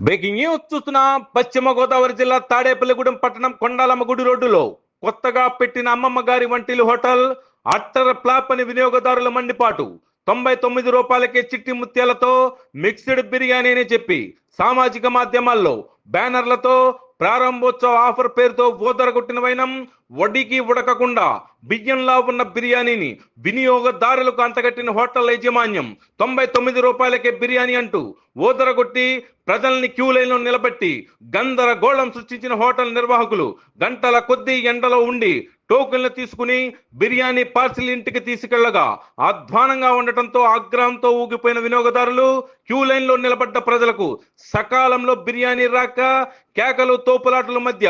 Breaking news చూస్తున్నా. పశ్చిమ గోదావరి జిల్లా తాడేపల్లిగూడెం పట్టణం కొండాలమ్మ గుడి రోడ్డులో కొత్తగా పెట్టిన అమ్మమ్మ గారి వంటిల్లు హోటల్ అట్టర్ ఫ్లాప్ అని వినియోగదారుల మండిపాటు. 99 రూపాయలకే చిట్టి ముత్యాలతో మిక్స్డ్ బిర్యానీ అని చెప్పి సామాజిక మాధ్యమాల్లో బ్యానర్లతో ప్రారంభోత్సవ ఆఫర్ పేరుతో ఓదరగొట్టిన వైనం. వడ్డీకి ఉడకకుండా బియ్యంలా ఉన్న బిర్యానీని వినియోగదారులకు అంతగట్టిన హోటల్ యాజమాన్యం 99 రూపాయలకే బిర్యానీ అంటూ ఓదరగొట్టి ప్రజల్ని క్యూ లైన్ లో నిలబెట్టి గందరగోళం సృష్టించిన హోటల్ నిర్వాహకులు గంటల కొద్దీ ఎండలో ఉండి టోకెన్లు తీసుకుని బిర్యానీ పార్సిల్ ఇంటికి తీసుకెళ్లగా అధ్వానంగా ఉండటంతో ఆగ్రహంతో ఊగిపోయిన వినియోగదారులు క్యూ లైన్ లో నిలబడ్డ ప్రజలకు సకాలంలో బిర్యానీ రాక కేకలు తోపులాటల మధ్య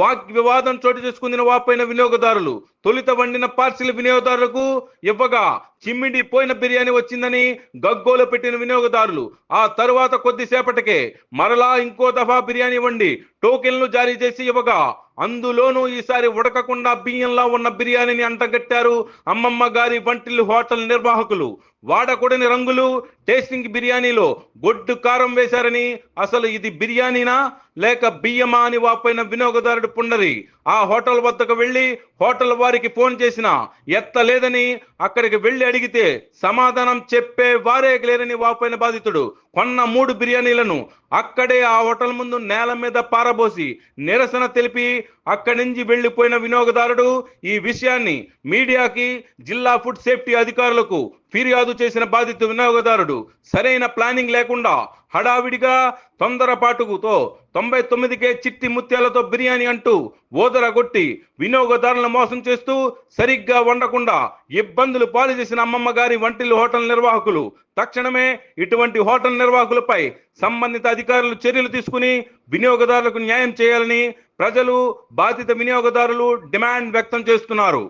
వాగ్వివాదం చోటు చేసుకుని వాపోయిన వినియోగదారులు తొలిత వండిన పార్సిల్ వినియోగదారులకు ఇవ్వగా చిమ్మిడిపోయిన బిర్యానీ వచ్చిందని గగ్గోలు పెట్టిన వినియోగదారులు ఆ తరువాత కొద్దిసేపటికే మరలా ఇంకో దఫా బిర్యానీ వండి టోకెన్లు జారీ చేసి ఇవ్వగా అందులోనూ ఈసారి ఉడకకుండా బియ్యంలా ఉన్న బిర్యానీని అంటగట్టారు అమ్మమ్మ గారి వంటిల్లు హోటల్ నిర్వాహకులు. వాడకూడని రంగులు టేస్టింగ్ బిర్యానీలో గొడ్డు కారం వేశారని అసలు ఇది బిర్యానీనా లేక బియ్యమా అని వాపోయిన వినియోగదారుడు పుండరి ఆ హోటల్ వద్దకు వెళ్లి హోటల్ వారికి ఫోన్ చేసినా ఎత్తలేదని అక్కడికి వెళ్లి అడిగితే సమాధానం చెప్పే వారే లేరని వాపోయిన బాధితుడు కొన్న 3 బిర్యానీలను అక్కడే ఆ హోటల్ ముందు నేల మీద పారబోసి నిరసన తెలిపి అక్కడి నుంచి వెళ్లిపోయిన వినియోగదారుడు ఈ విషయాన్ని మీడియాకి జిల్లా ఫుడ్ సేఫ్టీ అధికారులకు ఫిర్యాదు చేసిన బాధిత వినియోగదారుడు సరైన ప్లానింగ్ లేకుండా హడావిడిగా తొందరపాటుతో 99కే చిట్టి ముత్యాలతో బిర్యానీ అంటూ ఓదరగొట్టి వినియోగదారులను మోసం చేస్తూ సరిగ్గా వండకుండా ఇబ్బందులు పాలు చేసిన అమ్మమ్మ గారి వంటిల్లు హోటల్ నిర్వాహకులు తక్షణమే ఇటువంటి హోటల్ నిర్వాహకులపై సంబంధిత అధికారులు చర్యలు తీసుకుని వినియోగదారులకు న్యాయం చేయాలని ప్రజలు బాధిత వినియోగదారులు డిమాండ్ వ్యక్తం చేస్తున్నారు.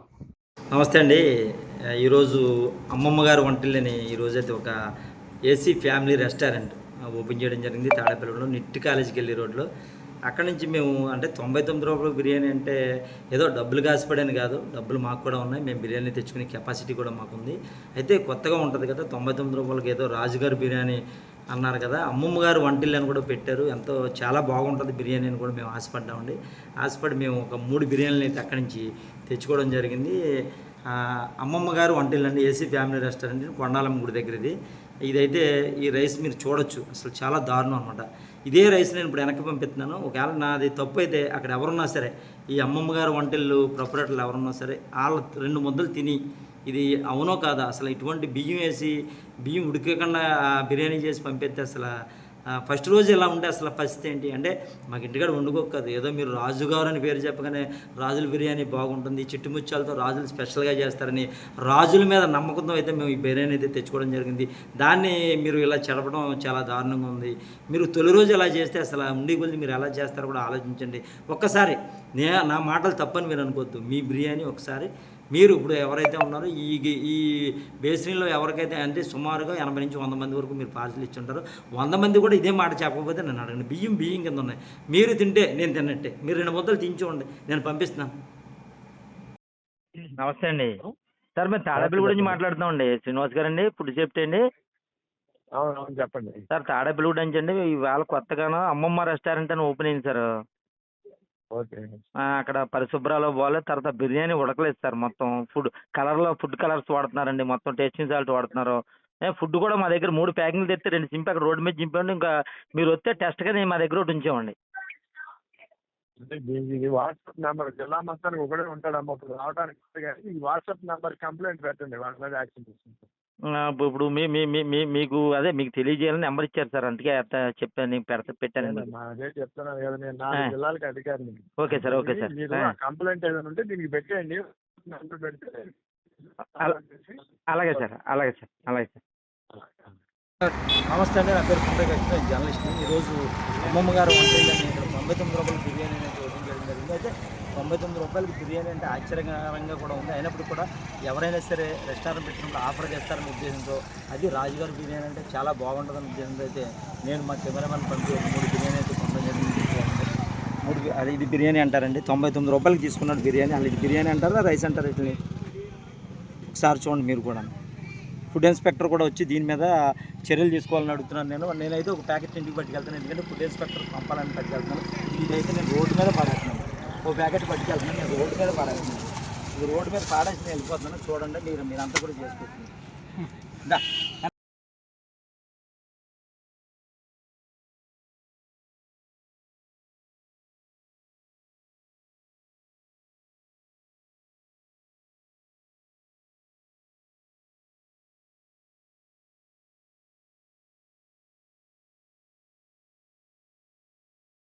నమస్తే అండి. ఈరోజు అమ్మమ్మ గారు వంటిల్లని ఈరోజైతే ఒక ఏసీ ఫ్యామిలీ రెస్టారెంట్ ఓపెన్ చేయడం జరిగింది తాడేపల్లిలో నిట్టి కాలేజీకి వెళ్ళే రోడ్లో. అక్కడి నుంచి మేము అంటే 99 రూపాయల బిర్యానీ అంటే ఏదో డబ్బులు కాసిపడని కాదు, డబ్బులు మాకు కూడా ఉన్నాయి, మేము బిర్యానీ తెచ్చుకునే కెపాసిటీ కూడా మాకుంది. అయితే కొత్తగా ఉంటుంది కదా 99 రూపాయలకి ఏదో రాజుగారి బిర్యానీ అన్నారు కదా, అమ్మమ్మ గారు వంటిల్లు అని కూడా పెట్టారు. ఎంతో చాలా బాగుంటుంది బిర్యానీ అని కూడా మేము ఆశపడ్డామండి. ఆశపడి మేము ఒక 3 బిర్యానీలు అయితే అక్కడి నుంచి తెచ్చుకోవడం జరిగింది. అమ్మమ్మ గారు వంటిల్లు అండి, ఏసీ ఫ్యామిలీ రెస్టారెంట్ కొండాలమ్మ గుడి దగ్గర. ఇదైతే ఈ రైస్ మీరు చూడొచ్చు, అసలు చాలా దారుణం అనమాట. ఇదే రైస్ నేను ఇప్పుడు వెనక్కి పంపిస్తున్నాను. ఒకవేళ నాది తప్పు అయితే అక్కడ ఎవరున్నా సరే, ఈ అమ్మమ్మ గారు వంటిల్లు ప్రొపరేటర్లు ఎవరున్నా సరే వాళ్ళ 2 ముద్దలు తిని ఇది అవునో కాదా, అసలు ఇటువంటి బియ్యం వేసి బియ్యం ఉడికకుండా బిర్యానీ చేసి పంపిస్తే అసలు ఫస్ట్ రోజు ఎలా ఉంటే అసలు పరిస్థితి ఏంటి అంటే, మాకు ఇంటికాడ వండుకోకదు, ఏదో మీరు రాజుగారు అని పేరు చెప్పగానే రాజుల బిర్యానీ బాగుంటుంది, చిట్టుముచ్చాలతో రాజులు స్పెషల్గా చేస్తారని రాజుల మీద నమ్మకంతో అయితే మేము ఈ బిర్యానీ అయితే తెచ్చుకోవడం జరిగింది. దాన్ని మీరు ఇలా చెడపడం చాలా దారుణంగా ఉంది. మీరు తొలి రోజు ఎలా చేస్తే అసలు ఉండి కొద్ది మీరు ఎలా చేస్తారో కూడా ఆలోచించండి. ఒక్కసారి నా మాటలు తప్పని మీరు అనుకోవద్దు. మీ బిర్యానీ ఒకసారి మీరు ఇప్పుడు ఎవరైతే ఉన్నారో ఈ బేసిన్లో ఎవరికైతే అంటే సుమారుగా 80 నుంచి 100 మంది వరకు మీరు పార్సిల్ ఇచ్చి ఉంటారు. 100 మంది కూడా ఇదే మాట చెప్పకపోతే నన్ను అడగండి. బియ్యం కింద ఉన్నాయి, మీరు తింటే నేను తిన్నట్టే. మీరు 2 ముద్దలు తించుకోండి, నేను పంపిస్తున్నాను. నమస్తే అండి సార్, మేము తాడేపల్లి గురించి మాట్లాడుతామండి. శ్రీనివాస్ గారు అండి, ఫుడ్ సేఫ్టీ అండి. అవును చెప్పండి సార్. తాడేపల్లి గుడి నుంచి అండి ఇవాళ కొత్తగానో అమ్మమ్మ రెస్టారెంట్ అని ఓపెన్ అయింది సార్. ఓకే. అక్కడ పరిశుభ్రాలు బాగాలేదు, తర్వాత బిర్యానీ ఉడకలేదు సార్. మొత్తం ఫుడ్ కలర్స్ వాడుతున్నారండి, మొత్తం టేస్టింగ్ సాల్ట్ వాడుతున్నారు. ఫుడ్ కూడా మా దగ్గర 3 ప్యాకింగ్లు తెస్తే 2 సింపి అక్కడ రోడ్డు మీద చింపండి. ఇంకా మీరు వస్తే టెస్ట్గా నేను మా దగ్గర ఒకటి ఉంచామండి. అంటే దీనికి వాట్సాప్ నెంబర్ జిల్లా మొత్తానికి ఒకటే ఉంటాడమ్మా, ఇప్పుడు రావడానికి కానీ ఈ వాట్సాప్ నెంబర్ కంప్లైంట్ పెట్టండి, వాళ్ళ మీద యాక్షన్ తీసుకుంటాం. ఇప్పుడు మీకు అదే మీకు తెలియజేయాలని నెంబర్ ఇచ్చారు సార్, అందుకే చెప్పాను పెట్టాను. అదే చెప్తున్నాను కదా, నేను 4 జిల్లాలకు అధికారిని. Okay sir, okay sir. మీరు కంప్లైంట్ ఏదైనా ఉంటే దీనికి పెట్టేయండి, నెంబర్ పెడితే. అలాగే సార్, అలాగే సార్, అలాగే సార్. నమస్తే అండి, నా పేరు కుంటే కృష్ణ, జర్నలిస్ట్. ఈరోజు అమ్మమ్మ గారు వంటలని ఇక్కడ 99 రూపాయల బిర్యానీ అనేది ఓపెన్ చేయడం జరిగింది. అయితే 99 రూపాయలకి బిర్యానీ అంటే ఆశ్చర్యకరంగా కూడా ఉంది. అయినప్పుడు కూడా ఎవరైనా సరే రెస్టారెంట్ పెట్టినప్పుడు ఆఫర్ చేస్తారనే ఉద్దేశంతో, అది రాజుగారి బిర్యానీ అంటే చాలా బాగుంటుందనే ఉద్దేశంతో అయితే నేను మా కెమెరామెన్ పంపి 3 బిర్యానీ అయితే కొనడం జరిగింది. అది ఇది బిర్యానీ అంటారండి, 99 రూపాయలకి తీసుకున్నాడు బిర్యానీ. అలా ఇది బిర్యానీ అంటారా రైస్ అంటారు ఇట్లని ఒకసారి చూడండి మీరు కూడా. ఫుడ్ ఇన్స్పెక్టర్ కూడా వచ్చి దీని మీద చర్యలు తీసుకోవాలని అడుగుతున్నాను. నేనైతే ఒక ప్యాకెట్ ఇంటికి పట్టుకెళ్తాను, ఎందుకంటే ఫుడ్ ఇన్స్పెక్టర్ పంపాలని పట్టుకెళ్తున్నాను. ఇదైతే నేను రోడ్డు మీద పడేస్తున్నాను, ఒక ప్యాకెట్ పట్టుకెళ్తున్నాను, నేను రోడ్డు మీద పడేస్తున్నాను. ఇది రోడ్డు మీద పాడేసి నేను వెళ్ళిపోతున్నాను. చూడండి, మీరంతా కూడా చేసుకుంటున్నాను.